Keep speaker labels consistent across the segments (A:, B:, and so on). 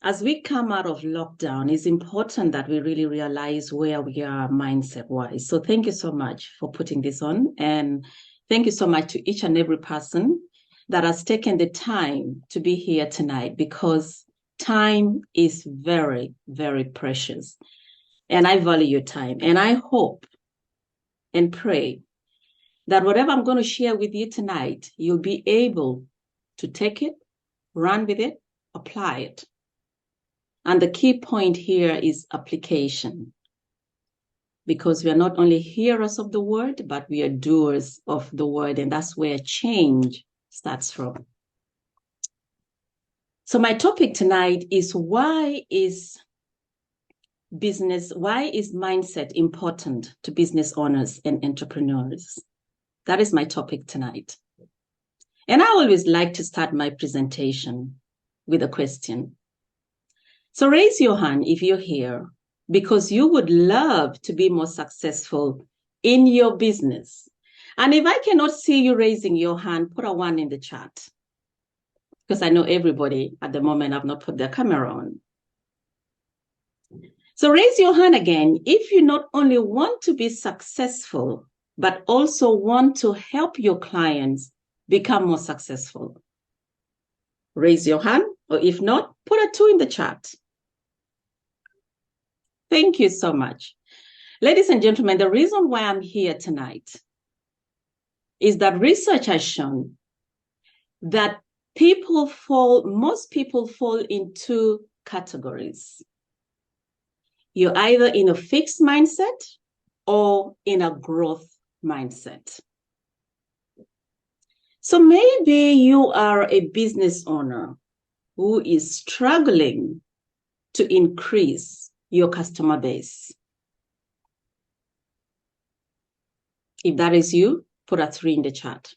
A: as we come out of lockdown, it's important that we really realize where we are mindset-wise. So thank you so much for putting this on. And thank you so much to each and every person that has taken the time to be here tonight, because time is very, very precious. And I value your time. And I hope and pray that whatever I'm going to share with you tonight, you'll be able to take it, run with it, apply it. And the key point here is application, because we are not only hearers of the word, but we are doers of the word. And that's where change starts from. So my topic tonight is why is mindset important to business owners and entrepreneurs? That is my topic tonight. And I always like to start my presentation with a question. So raise your hand if you're here because you would love to be more successful in your business. And if I cannot see you raising your hand, put a 1 in the chat, because I know everybody at the moment have not put their camera on. So raise your hand again if you not only want to be successful, but also want to help your clients become more successful. Raise your hand, or if not, put a 2 in the chat. Thank you so much. Ladies and gentlemen, the reason why I'm here tonight is that research has shown that most people fall in 2 categories. You're either in a fixed mindset or in a growth mindset. So maybe you are a business owner who is struggling to increase your customer base. If that is you, put a 3 in the chat.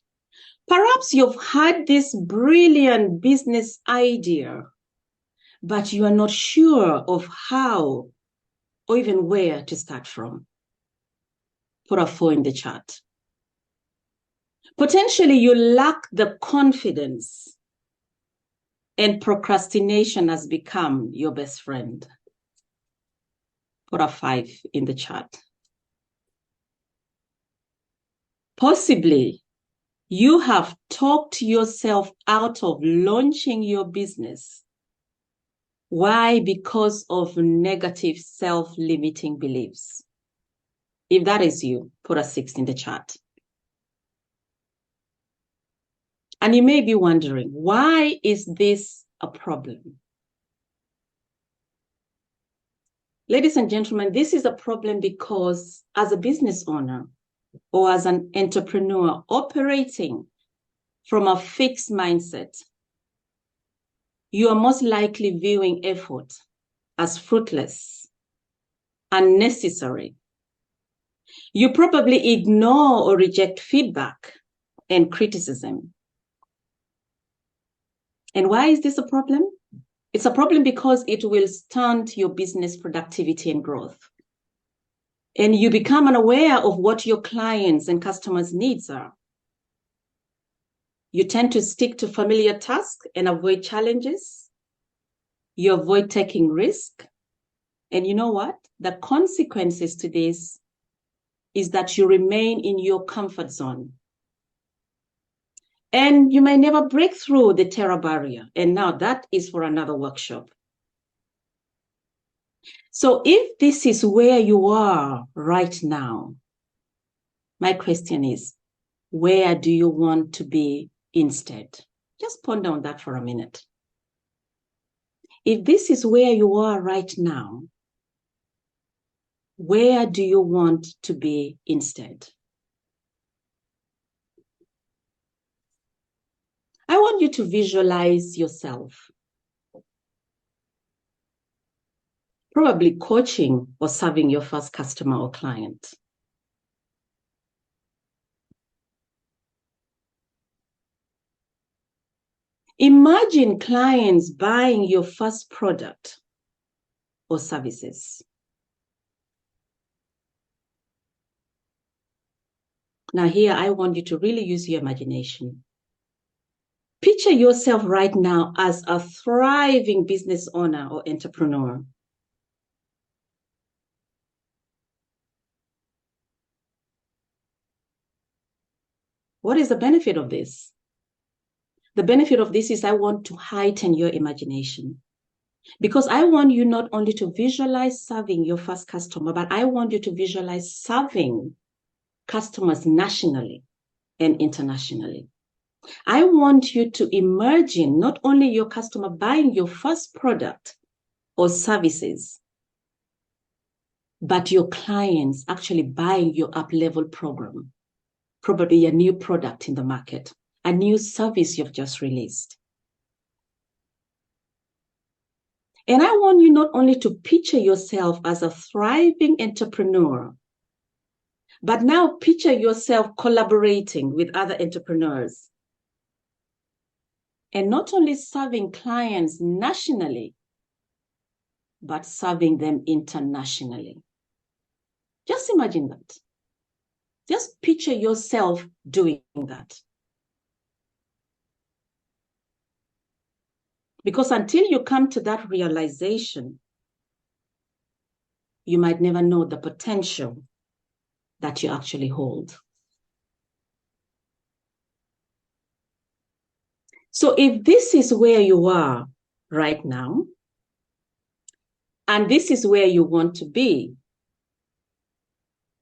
A: Perhaps you've had this brilliant business idea, but you are not sure of how or even where to start from. Put a 4 in the chat. Potentially, you lack the confidence and procrastination has become your best friend. Put a 5 in the chat. Possibly, you have talked yourself out of launching your business. Why? Because of negative self-limiting beliefs. If that is you, put a 6 in the chat. And you may be wondering, why is this a problem? Ladies and gentlemen, this is a problem because as a business owner or as an entrepreneur operating from a fixed mindset, you are most likely viewing effort as fruitless, unnecessary. You probably ignore or reject feedback and criticism. And why is this a problem? It's a problem because it will stunt your business productivity and growth. And you become unaware of what your clients' and customers' needs are. You tend to stick to familiar tasks and avoid challenges. You avoid taking risk. And you know what? The consequences to this is that you remain in your comfort zone. And you may never break through the terror barrier. And now that is for another workshop. So if this is where you are right now, my question is, where do you want to be instead? Just ponder on that for a minute. If this is where you are right now, where do you want to be instead? I want you to visualize yourself probably coaching or serving your first customer or client. Imagine clients buying your first product or services. Now here, I want you to really use your imagination. Picture yourself right now as a thriving business owner or entrepreneur. What is the benefit of this? The benefit of this is I want to heighten your imagination, because I want you not only to visualize serving your first customer, but I want you to visualize serving customers nationally and internationally. I want you to imagine not only your customer buying your first product or services, but your clients actually buying your up-level program, probably a new product in the market, a new service you've just released. And I want you not only to picture yourself as a thriving entrepreneur, but now picture yourself collaborating with other entrepreneurs and not only serving clients nationally, but serving them internationally. Just imagine that. Just picture yourself doing that. Because until you come to that realization, you might never know the potential that you actually hold. So if this is where you are right now, and this is where you want to be,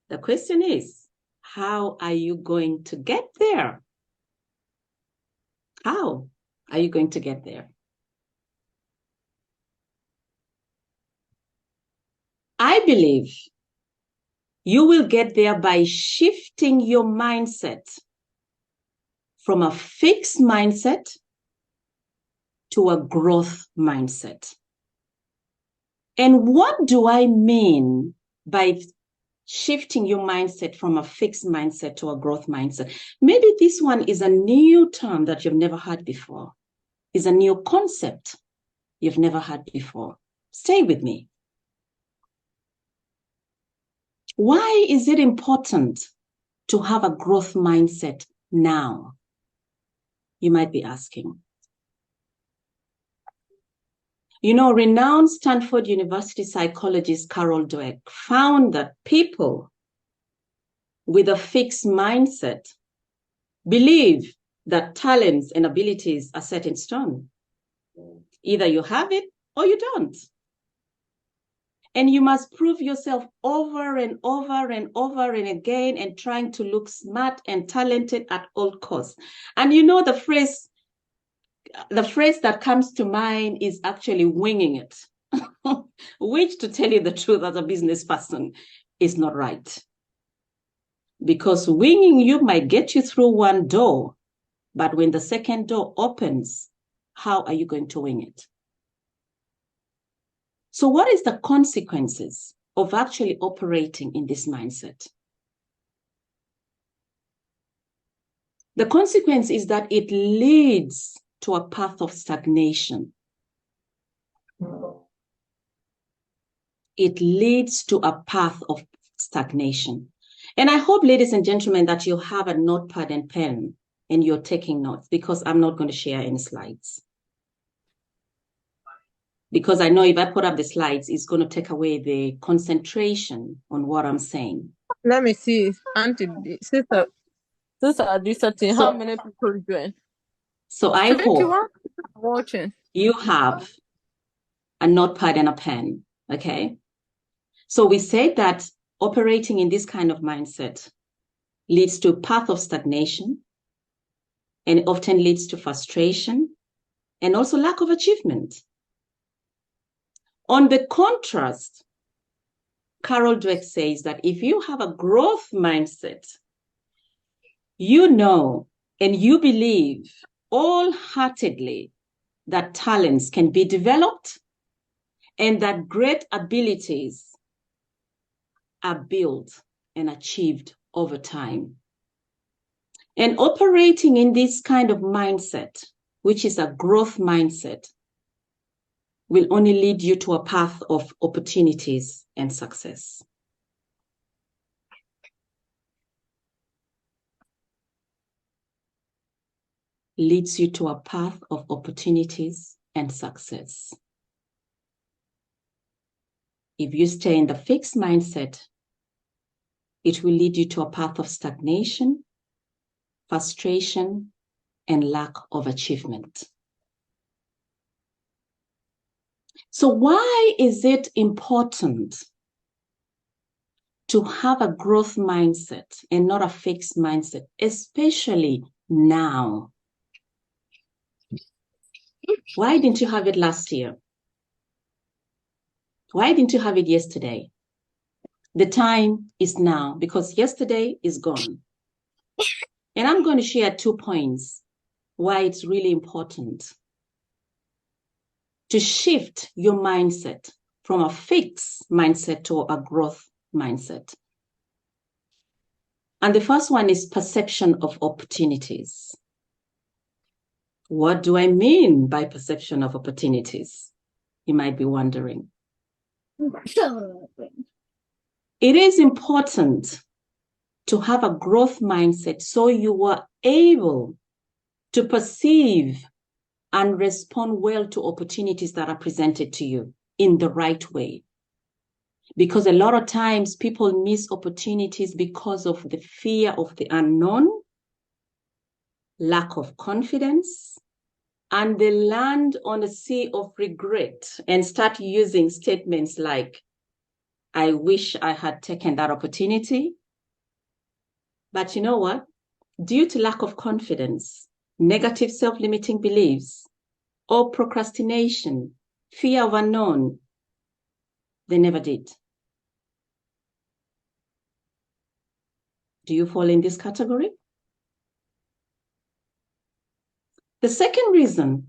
A: the question is, how are you going to get there? How are you going to get there? I believe you will get there by shifting your mindset from a fixed mindset to a growth mindset. And what do I mean by shifting your mindset from a fixed mindset to a growth mindset? Maybe this one is a new term that you've never heard before, is a new concept you've never heard before. Stay with me. Why is it important to have a growth mindset now? You might be asking. You know, renowned Stanford University psychologist Carol Dweck found that people with a fixed mindset believe that talents and abilities are set in stone. Either you have it or you don't. And you must prove yourself over and over and over and again and trying to look smart and talented at all costs. And you know, the phrase that comes to mind is actually winging it, which, to tell you the truth, as a business person, is not right. Because winging you might get you through one door, but when the second door opens, how are you going to wing it? So what is the consequences of actually operating in this mindset? The consequence is that it leads to a path of stagnation. It leads to a path of stagnation. And I hope, ladies and gentlemen, that you have a notepad and pen and you're taking notes, because I'm not going to share any slides. Because I know if I put up the slides, it's going to take away the concentration on what I'm saying.
B: Let me see, Auntie, sister, how many people join?
A: So I hope
B: watching.
A: You have a notepad and a pen, okay? So we said that operating in this kind of mindset leads to a path of stagnation, and it often leads to frustration and also lack of achievement. On the contrast, Carol Dweck says that if you have a growth mindset, you know and you believe wholeheartedly that talents can be developed and that great abilities are built and achieved over time. And operating in this kind of mindset, which is a growth mindset, will only lead you to a path of opportunities and success. leads you to a path of opportunities and success. If you stay in the fixed mindset, it will lead you to a path of stagnation, frustration, and lack of achievement. So why is it important to have a growth mindset and not a fixed mindset, especially now? Why didn't you have it last year? Why didn't you have it yesterday? The time is now, because yesterday is gone. And I'm going to share 2 points why it's really important to shift your mindset from a fixed mindset to a growth mindset. And the first one is perception of opportunities. What do I mean by perception of opportunities? You might be wondering. It is important to have a growth mindset so you are able to perceive and respond well to opportunities that are presented to you in the right way. Because a lot of times people miss opportunities because of the fear of the unknown, lack of confidence, and they land on a sea of regret and start using statements like, I wish I had taken that opportunity. But you know what? Due to lack of confidence, negative self-limiting beliefs, or procrastination, fear of unknown, they never did. Do you fall in this category? The second reason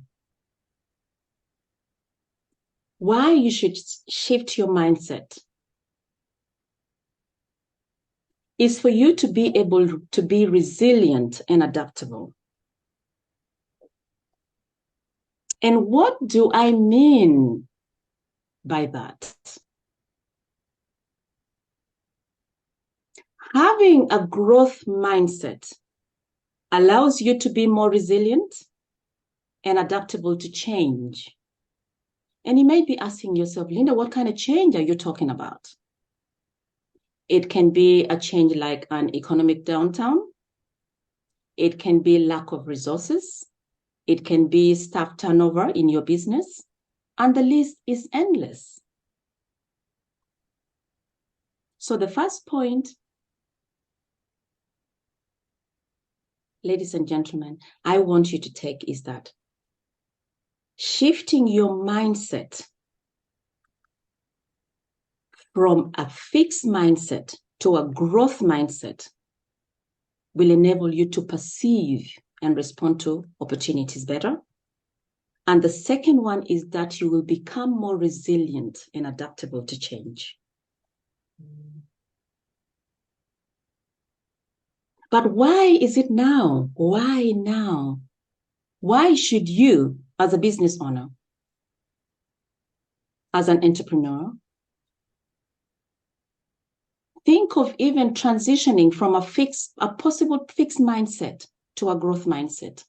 A: why you should shift your mindset is for you to be able to be resilient and adaptable. And what do I mean by that? Having a growth mindset allows you to be more resilient and adaptable to change. And you may be asking yourself, Linda, what kind of change are you talking about? It can be a change like an economic downturn. It can be lack of resources. It can be staff turnover in your business. And the list is endless. So the first point, ladies and gentlemen, I want you to take is that shifting your mindset from a fixed mindset to a growth mindset will enable you to perceive and respond to opportunities better. And the second one is that you will become more resilient and adaptable to change. But why is it now? Why now? Why should you, as a business owner, as an entrepreneur, think of even transitioning from a possible fixed mindset to a growth mindset?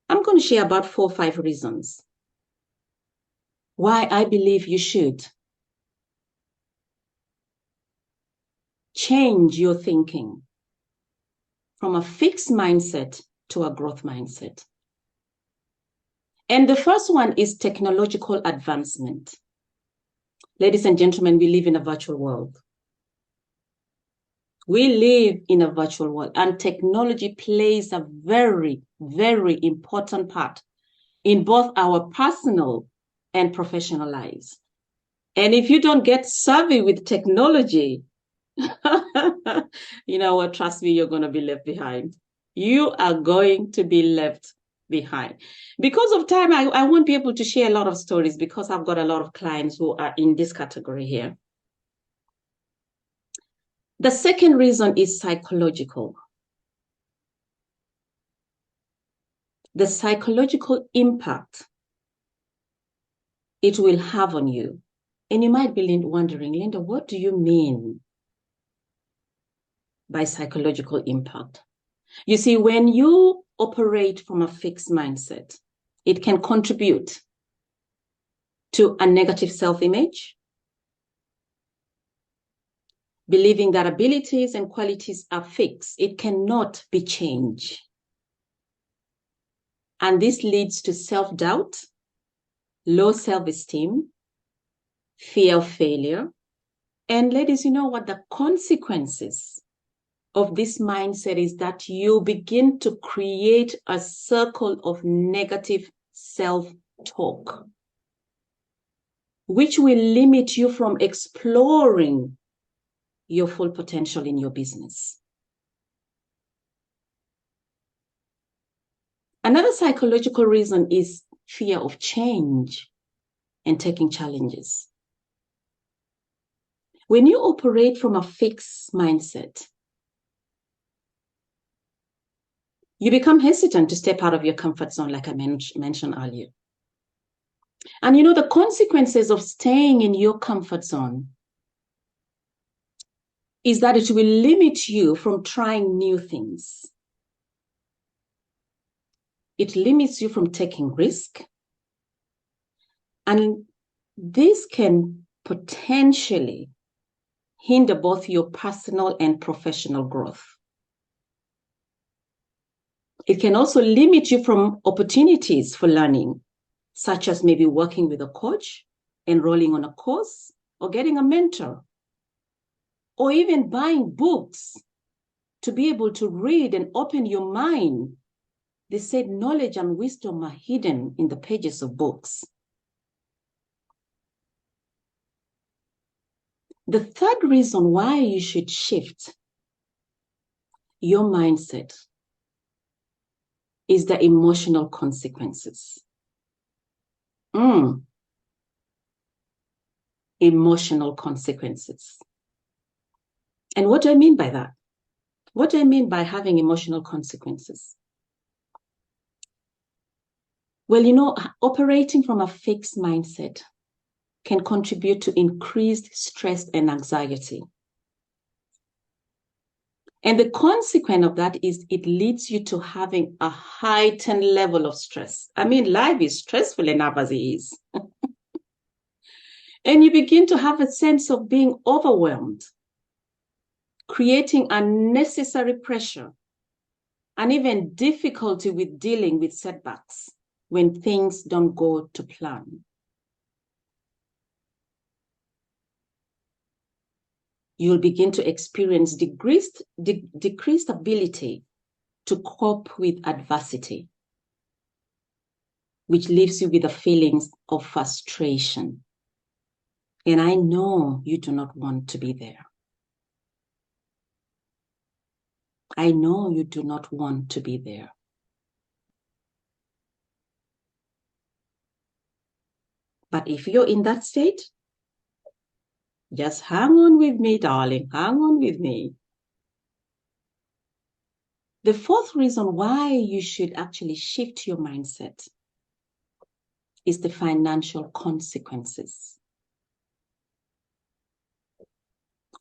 A: I'm going to share about 4 or 5 reasons why I believe you should change your thinking from a fixed mindset to a growth mindset. And the first one is technological advancement. Ladies and gentlemen, we live in a virtual world. We live in a virtual world, and technology plays a very, very important part in both our personal and professional lives. And if you don't get savvy with technology, you know what, trust me, you're going to be left behind. You are going to be left behind. Because of time, I won't be able to share a lot of stories because I've got a lot of clients who are in this category here. The second reason is psychological. The psychological impact it will have on you. And you might be wondering, Linda, what do you mean by psychological impact? You see, when you operate from a fixed mindset, it can contribute to a negative self-image, believing that abilities and qualities are fixed. It cannot be changed. And this leads to self-doubt, low self-esteem, fear of failure. And ladies, you know what? The consequences of this mindset is that you begin to create a circle of negative self-talk, which will limit you from exploring your full potential in your business. Another psychological reason is fear of change and taking challenges. When you operate from a fixed mindset, you become hesitant to step out of your comfort zone, like I mentioned earlier. And you know, the consequences of staying in your comfort zone is that it will limit you from trying new things. It limits you from taking risk. And this can potentially hinder both your personal and professional growth. It can also limit you from opportunities for learning, such as maybe working with a coach, enrolling on a course, or getting a mentor, or even buying books to be able to read and open your mind. They said knowledge and wisdom are hidden in the pages of books. The third reason why you should shift your mindset is the emotional consequences. Emotional consequences. And what do I mean by that? What do I mean by having emotional consequences? Well, you know, operating from a fixed mindset can contribute to increased stress and anxiety. And the consequence of that is it leads you to having a heightened level of stress. I mean, life is stressful enough as it is. And you begin to have a sense of being overwhelmed, creating unnecessary pressure and even difficulty with dealing with setbacks when things don't go to plan. You'll begin to experience decreased ability to cope with adversity, which leaves you with the feelings of frustration. And I know you do not want to be there. I know you do not want to be there. But if you're in that state, just hang on with me, darling. Hang on with me. The fourth reason why you should actually shift your mindset is the financial consequences.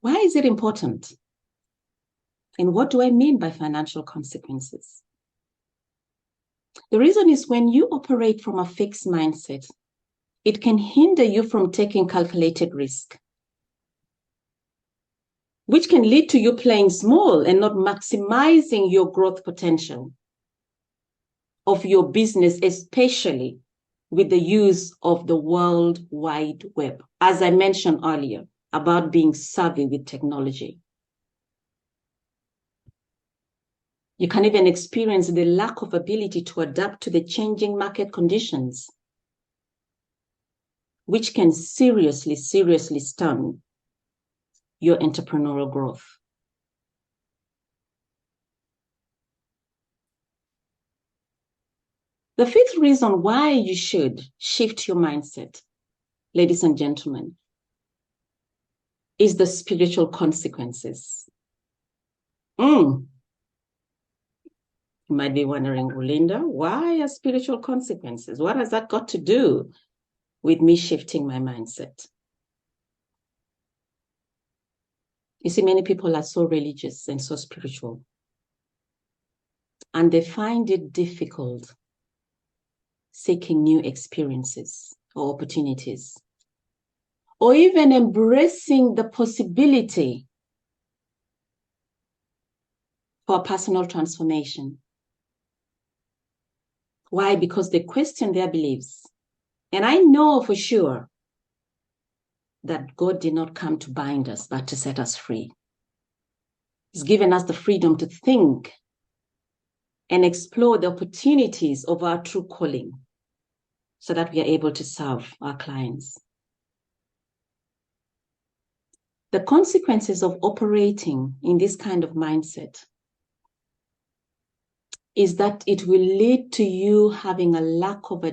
A: Why is it important? And what do I mean by financial consequences? The reason is when you operate from a fixed mindset, it can hinder you from taking calculated risk, which can lead to you playing small and not maximizing your growth potential of your business, especially with the use of the World Wide Web, as I mentioned earlier, about being savvy with technology. You can even experience the lack of ability to adapt to the changing market conditions, which can seriously stun your entrepreneurial growth. The fifth reason why you should shift your mindset, ladies and gentlemen, is the spiritual consequences. You might be wondering, Linda, why are spiritual consequences? What has that got to do with me shifting my mindset? You see, many people are so religious and so spiritual. and they find it difficult seeking new experiences or opportunities, or even embracing the possibility for personal transformation. Why? Because they question their beliefs. And I know for sure that God did not come to bind us, but to set us free. He's given us the freedom to think and explore the opportunities of our true calling so that we are able to serve our clients. The consequences of operating in this kind of mindset is that it will lead to you having a lack of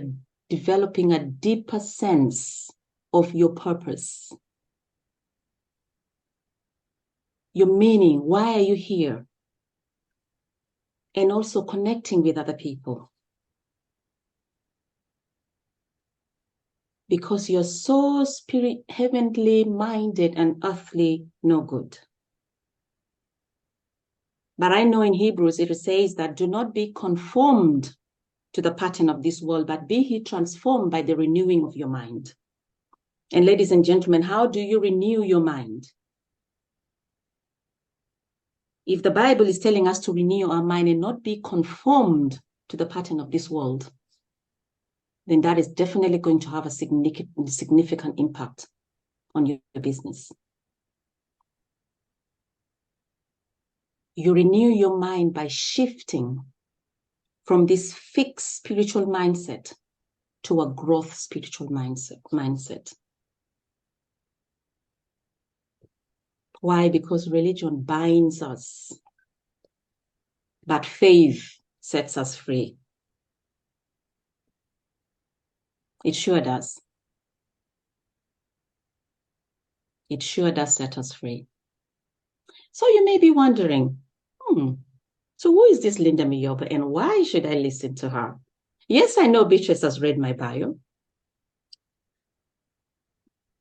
A: developing a deeper sense of your purpose, your meaning, why are you here? And also connecting with other people. Because you're so heavenly minded and earthly no good. But I know in Hebrews it says that do not be conformed to the pattern of this world, but be ye transformed by the renewing of your mind. And ladies and gentlemen, how do you renew your mind? If the Bible is telling us to renew our mind and not be conformed to the pattern of this world, then that is definitely going to have a significant impact on your business. You renew your mind by shifting from this fixed spiritual mindset to a growth spiritual mindset. Why? Because religion binds us, but faith sets us free. It sure does. It sure does set us free. So you may be wondering, so who is this Linda Muyobo and why should I listen to her? Yes, I know Beatrice has read my bio.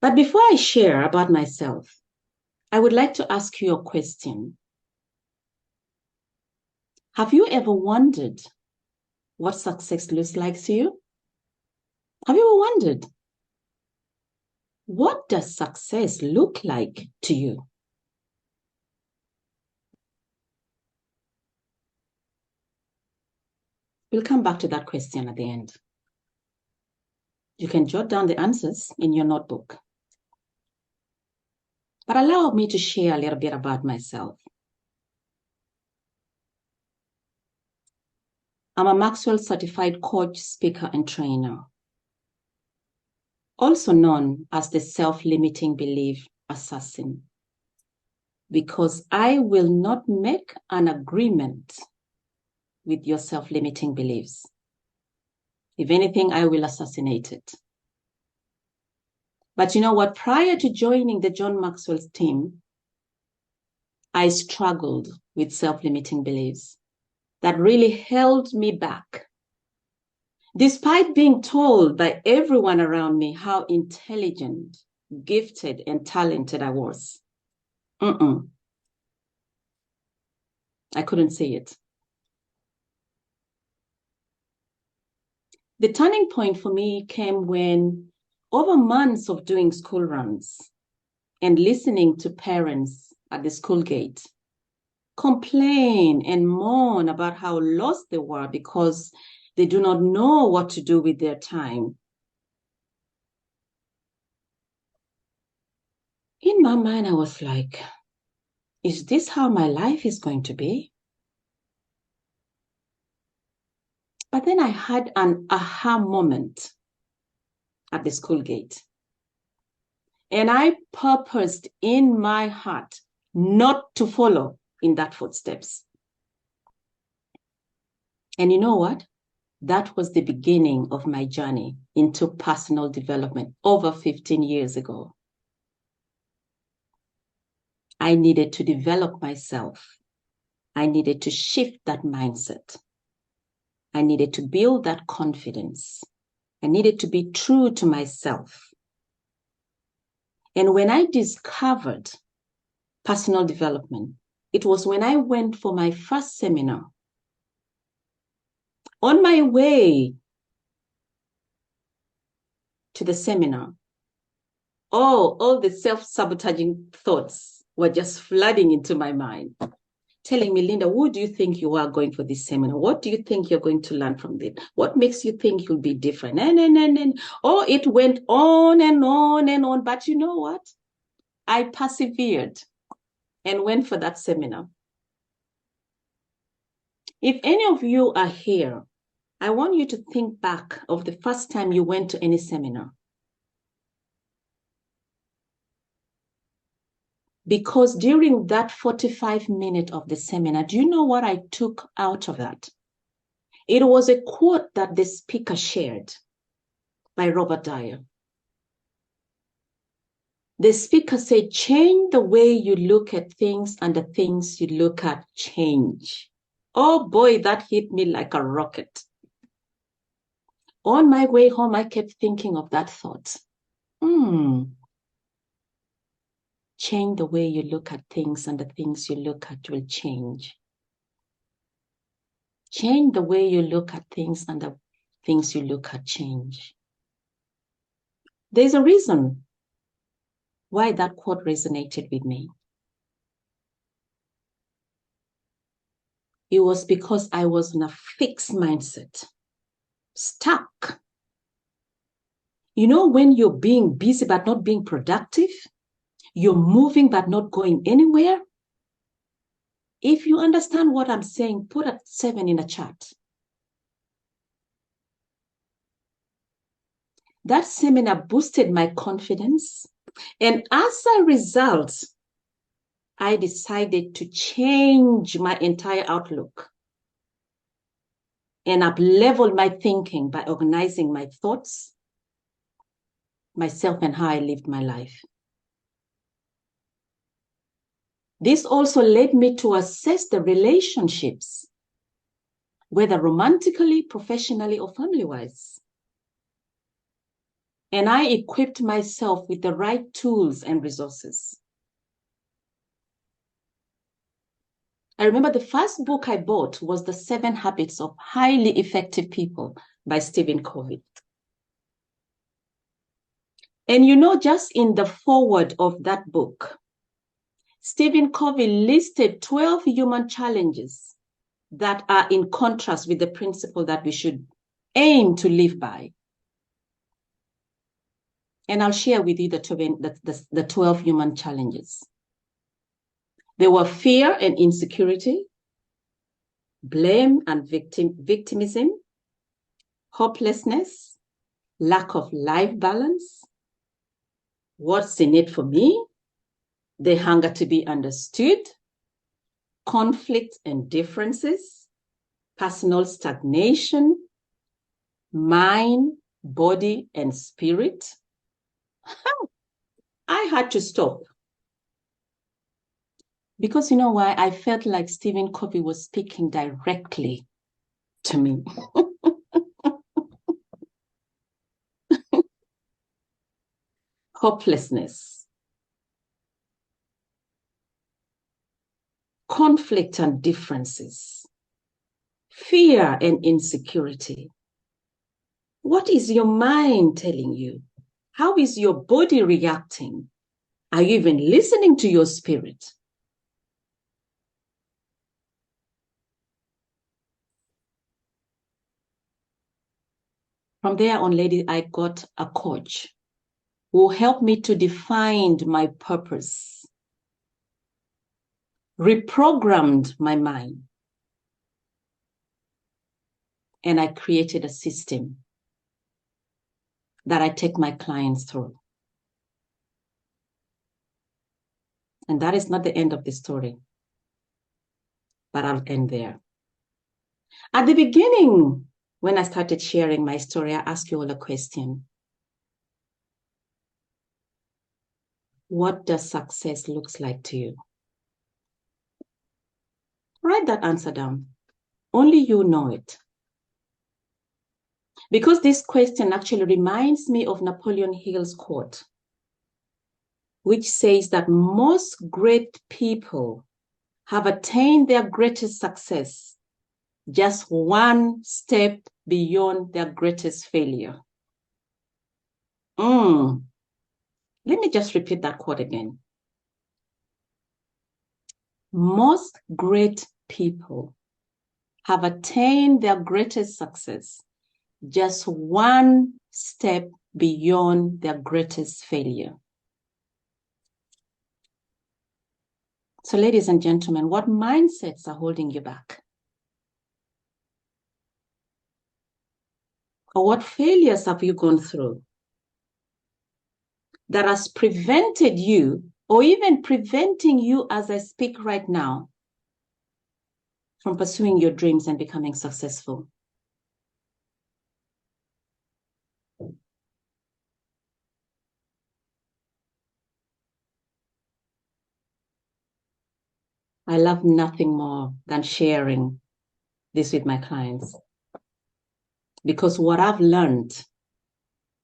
A: But before I share about myself, I would like to ask you a question. Have you ever wondered what success looks like to you? Have you ever wondered, what does success look like to you? We'll come back to that question at the end. You can jot down the answers in your notebook. But allow me to share a little bit about myself. I'm a Maxwell certified coach, speaker, and trainer, also known as the self-limiting belief assassin, because I will not make an agreement with your self-limiting beliefs. If anything, I will assassinate it. But you know what? Prior to joining the John Maxwell's team, I struggled with self-limiting beliefs that really held me back. Despite being told by everyone around me how intelligent, gifted, and talented I was, I couldn't see it. The turning point for me came when, over months of doing school runs and listening to parents at the school gate complain and moan about how lost they were because they do not know what to do with their time. In my mind, I was like, is this how my life is going to be? But then I had an aha moment at the school gate. And I purposed in my heart not to follow in that footsteps. And you know what? That was the beginning of my journey into personal development over 15 years ago. I needed to develop myself. I needed to shift that mindset. I needed to build that confidence. I needed to be true to myself. And when I discovered personal development, it was when I went for my first seminar On my way to the seminar, all the self-sabotaging thoughts were just flooding into my mind, telling me, Linda, who do you think you are going for this seminar? What do you think you're going to learn from it? What makes you think you'll be different? And oh, it went on and on and on. But you know what? I persevered and went for that seminar. If any of you are here, I want you to think back of the first time you went to any seminar. Because during that 45 minutes of the seminar, do you know what I took out of that? It was a quote that the speaker shared by Robert Dyer. The speaker said, change the way you look at things and the things you look at change. Oh boy, that hit me like a rocket. On my way home, I kept thinking of that thought. Change the way you look at things and the things you look at will change. Change the way you look at things and the things you look at change. There's a reason why that quote resonated with me. It was because I was in a fixed mindset, stuck. You know, when you're being busy but not being productive, you're moving but not going anywhere. If you understand what I'm saying, put a 7 in the chat. That seminar boosted my confidence. And as a result, I decided to change my entire outlook and up-level my thinking by organizing my thoughts, myself, and how I lived my life. This also led me to assess the relationships, whether romantically, professionally, or family-wise. And I equipped myself with the right tools and resources. I remember the first book I bought was The 7 Habits of Highly Effective People by Stephen Covey. And you know, just in the foreword of that book, Stephen Covey listed 12 human challenges that are in contrast with the principle that we should aim to live by. And I'll share with you the 12 human challenges. There were fear and insecurity, blame and victimism, hopelessness, lack of life balance, what's in it for me, the hunger to be understood, conflict and differences, personal stagnation, mind, body, and spirit. I had to stop. Because you know why? I felt like Stephen Covey was speaking directly to me. Hopelessness, conflict and differences, fear and insecurity. What is your mind telling you? How is your body reacting? Are you even listening to your spirit? From there on, lady, I got a coach who helped me to define my purpose, reprogrammed my mind, and I created a system that I take my clients through. And that is not the end of the story, but I'll end there. At the beginning, when I started sharing my story, I asked you all a question. What does success look like to you? Write that answer down. Only you know it. Because this question actually reminds me of Napoleon Hill's quote, which says that most great people have attained their greatest success just one step beyond their greatest failure. Let me just repeat that quote again. Most great people have attained their greatest success just one step beyond their greatest failure. So, ladies and gentlemen, what mindsets are holding you back? Or what failures have you gone through that has prevented you, or even preventing you as I speak right now, from pursuing your dreams and becoming successful? I love nothing more than sharing this with my clients, because what I've learned,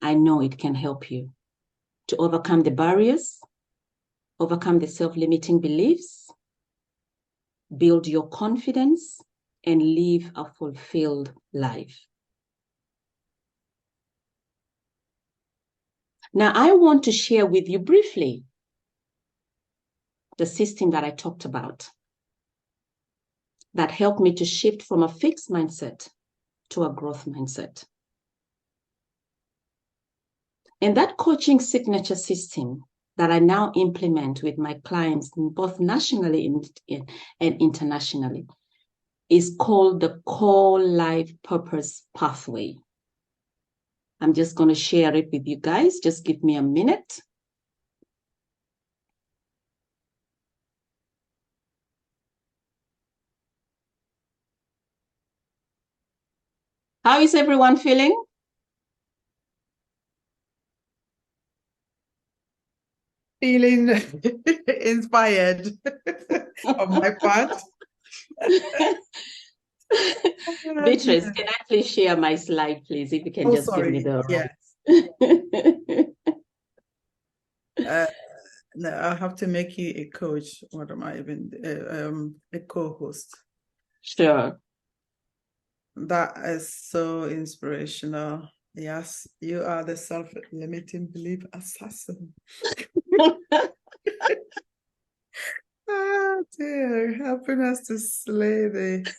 A: I know it can help you to overcome the barriers, overcome the self-limiting beliefs, build your confidence, and live a fulfilled life. Now, I want to share with you briefly the system that I talked about that helped me to shift from a fixed mindset to a growth mindset. And that coaching signature system that I now implement with my clients, both nationally and internationally, is called the Core Life Purpose Pathway. I'm just going to share it with you guys. Just give me a minute. How is everyone feeling?
C: Feeling inspired on my part.
A: Beatrice, can I please share my slide, please? If you can just give me the
C: yes. No, I have to make you a coach. What am I even? A co-host.
A: Sure.
C: That is so inspirational. Yes, you are the self-limiting belief assassin. Oh dear, helping us to slay the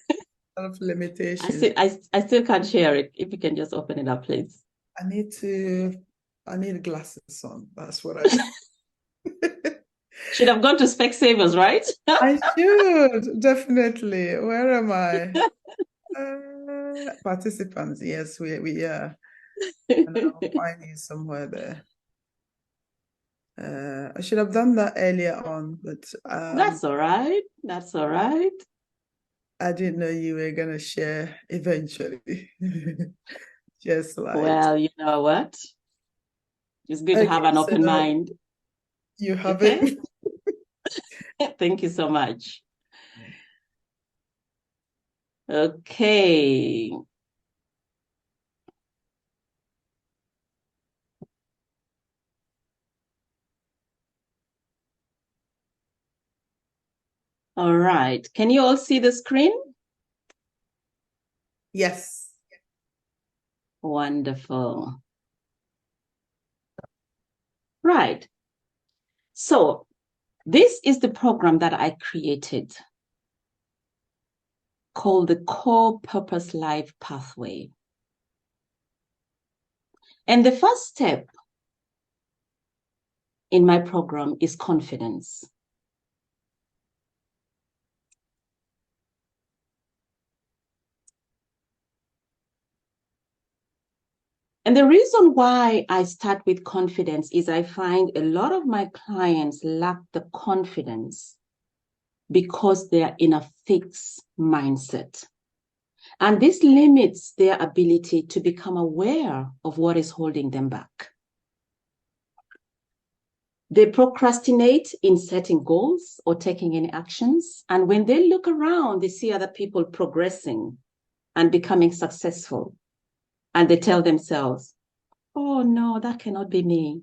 C: self-limitation.
A: I still can't share it. If you can just open it up, please.
C: I need glasses on. That's what I
A: should have gone to Specsavers, right?
C: I should, definitely. Where am I? Participants, yes, we are. And I'll find you somewhere there. I should have done that earlier on, but
A: that's all right. That's all right.
C: I didn't know you were gonna share eventually. Just like,
A: well, you know what? It's good to have an open mind.
C: You have it.
A: Thank you so much. Okay. All right. Can you all see the screen?
C: Yes.
A: Wonderful. Right. So this is the program that I created called the Core Purpose Life Pathway. And the first step in my program is confidence. And the reason why I start with confidence is I find a lot of my clients lack the confidence because they are in a fixed mindset. And this limits their ability to become aware of what is holding them back. They procrastinate in setting goals or taking any actions. And when they look around, they see other people progressing and becoming successful. And they tell themselves, oh, no, that cannot be me.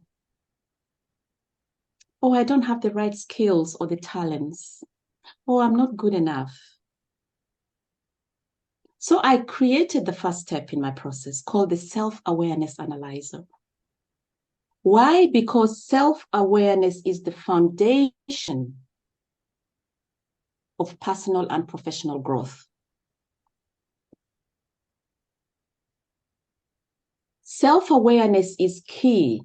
A: Oh, I don't have the right skills or the talents. Oh, I'm not good enough. So I created the first step in my process called the self-awareness analyzer. Why? Because self-awareness is the foundation of personal and professional growth. Self-awareness is key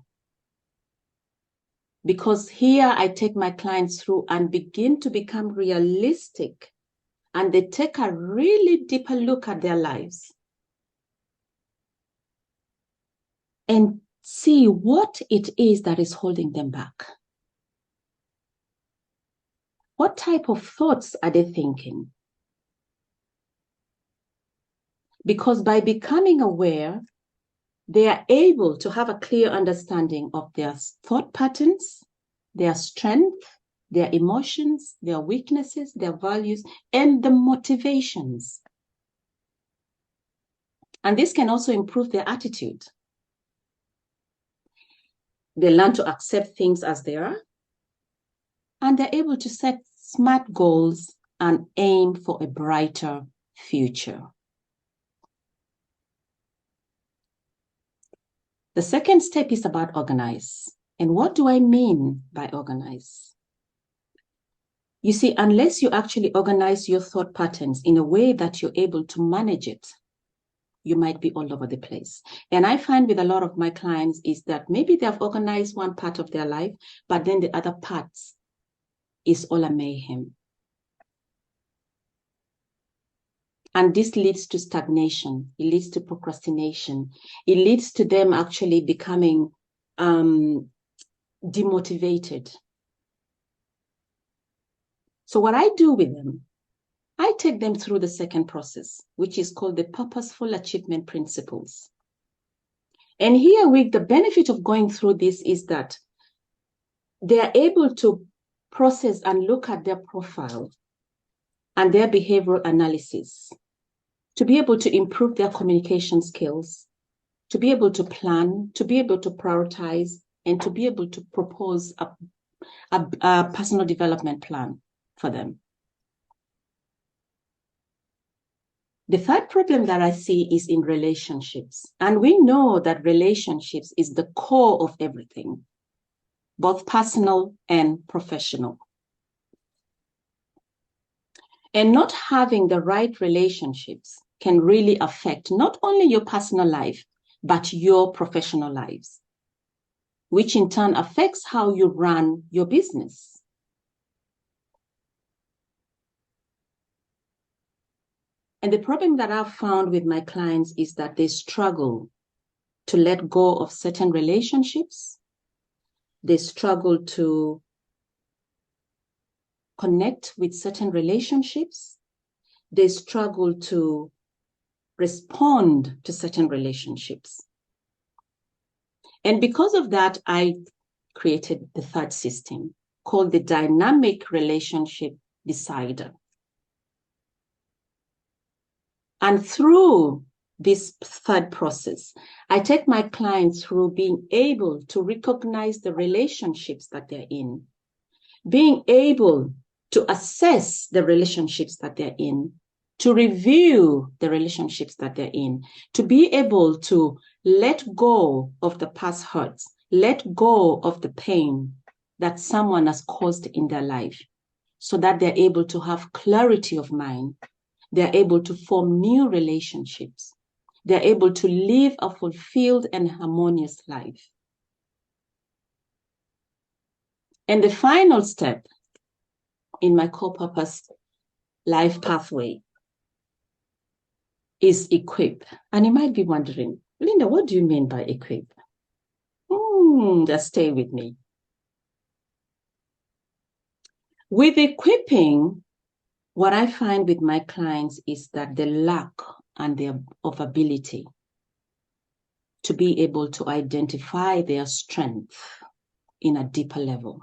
A: because here I take my clients through and begin to become realistic, and they take a really deeper look at their lives and see what it is that is holding them back. What type of thoughts are they thinking? Because by becoming aware, they are able to have a clear understanding of their thought patterns, their strength, their emotions, their weaknesses, their values, and the motivations. And this can also improve their attitude. They learn to accept things as they are, and they're able to set smart goals and aim for a brighter future. The second step is about organize. And what do I mean by organize? You see, unless you actually organize your thought patterns in a way that you're able to manage it, you might be all over the place. And I find with a lot of my clients is that maybe they have organized one part of their life, but then the other parts is all a mayhem. And this leads to stagnation. It leads to procrastination. It leads to them actually becoming demotivated. So what I do with them, I take them through the second process, which is called the Purposeful Achievement Principles. And here the benefit of going through this is that they are able to process and look at their profile and their behavioral analysis, to be able to improve their communication skills, to be able to plan, to be able to prioritize, and to be able to propose a personal development plan for them. The third problem that I see is in relationships. And we know that relationships is the core of everything, both personal and professional. And not having the right relationships can really affect not only your personal life, but your professional lives, which in turn affects how you run your business. And the problem that I've found with my clients is that they struggle to let go of certain relationships. They struggle to connect with certain relationships. They struggle to respond to certain relationships. And because of that, I created the third system called the Dynamic Relationship Decider. And through this third process, I take my clients through being able to recognize the relationships that they're in, being able to assess the relationships that they're in, to review the relationships that they're in, to be able to let go of the past hurts, let go of the pain that someone has caused in their life, so that they're able to have clarity of mind. They're able to form new relationships. They're able to live a fulfilled and harmonious life. And the final step in my core purpose life pathway is equip. And you might be wondering, Linda, what do you mean by equip? Just stay with me. With equipping, what I find with my clients is that the lack of ability to be able to identify their strength in a deeper level.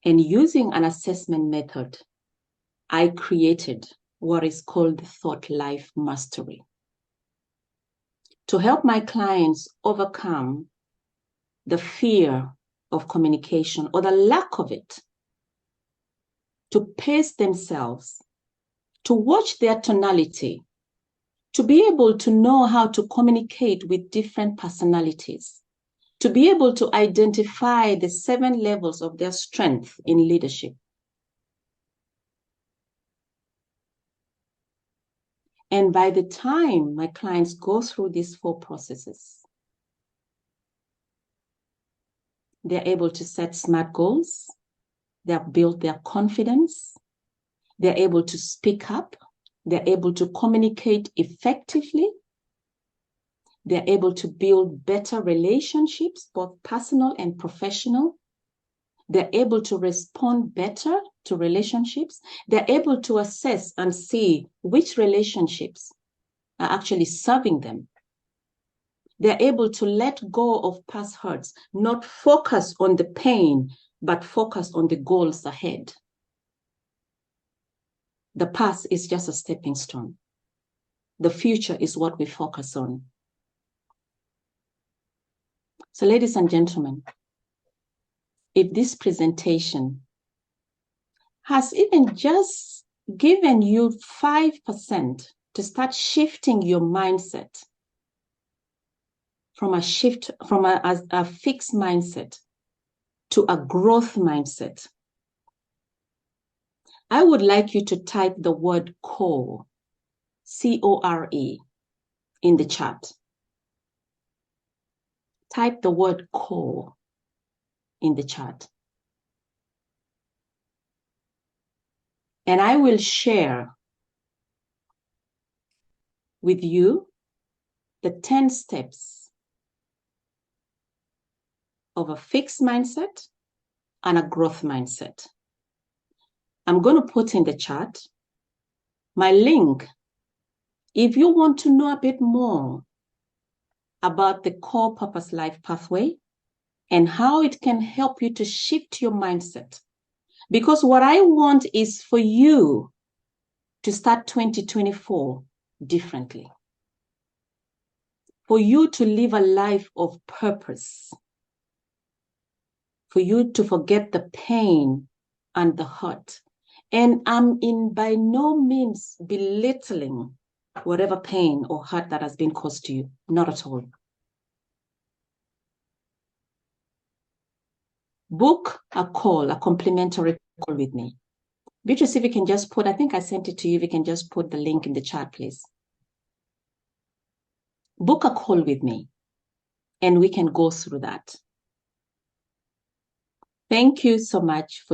A: And using an assessment method, I created what is called Thought Life Mastery to help my clients overcome the fear of communication or the lack of it, to pace themselves, to watch their tonality, to be able to know how to communicate with different personalities, to be able to identify the 7 levels of their strength in leadership. And by the time my clients go through these 4 processes, they're able to set SMART goals, they've built their confidence, they're able to speak up, they're able to communicate effectively, they're able to build better relationships, both personal and professional. They're able to respond better to relationships. They're able to assess and see which relationships are actually serving them. They're able to let go of past hurts, not focus on the pain, but focus on the goals ahead. The past is just a stepping stone. The future is what we focus on. So, ladies and gentlemen, if this presentation has even just given you 5% to start shifting your mindset from a fixed mindset to a growth mindset, I would like you to type the word core, C-O-R-E, in the chat. Type the word core in the chat. And I will share with you the 10 steps of a fixed mindset and a growth mindset. I'm going to put in the chat my link. If you want to know a bit more about the core purpose life pathway and how it can help you to shift your mindset, because what I want is for you to start 2024 differently, for you to live a life of purpose, for you to forget the pain and the hurt. And I'm in by no means belittling whatever pain or hurt that has been caused to you, not at all. Book a call, a complimentary call with me. Beatrice, if you can just put, I think I sent it to you, if you can just put the link in the chat, please. Book a call with me and we can go through that. Thank you so much for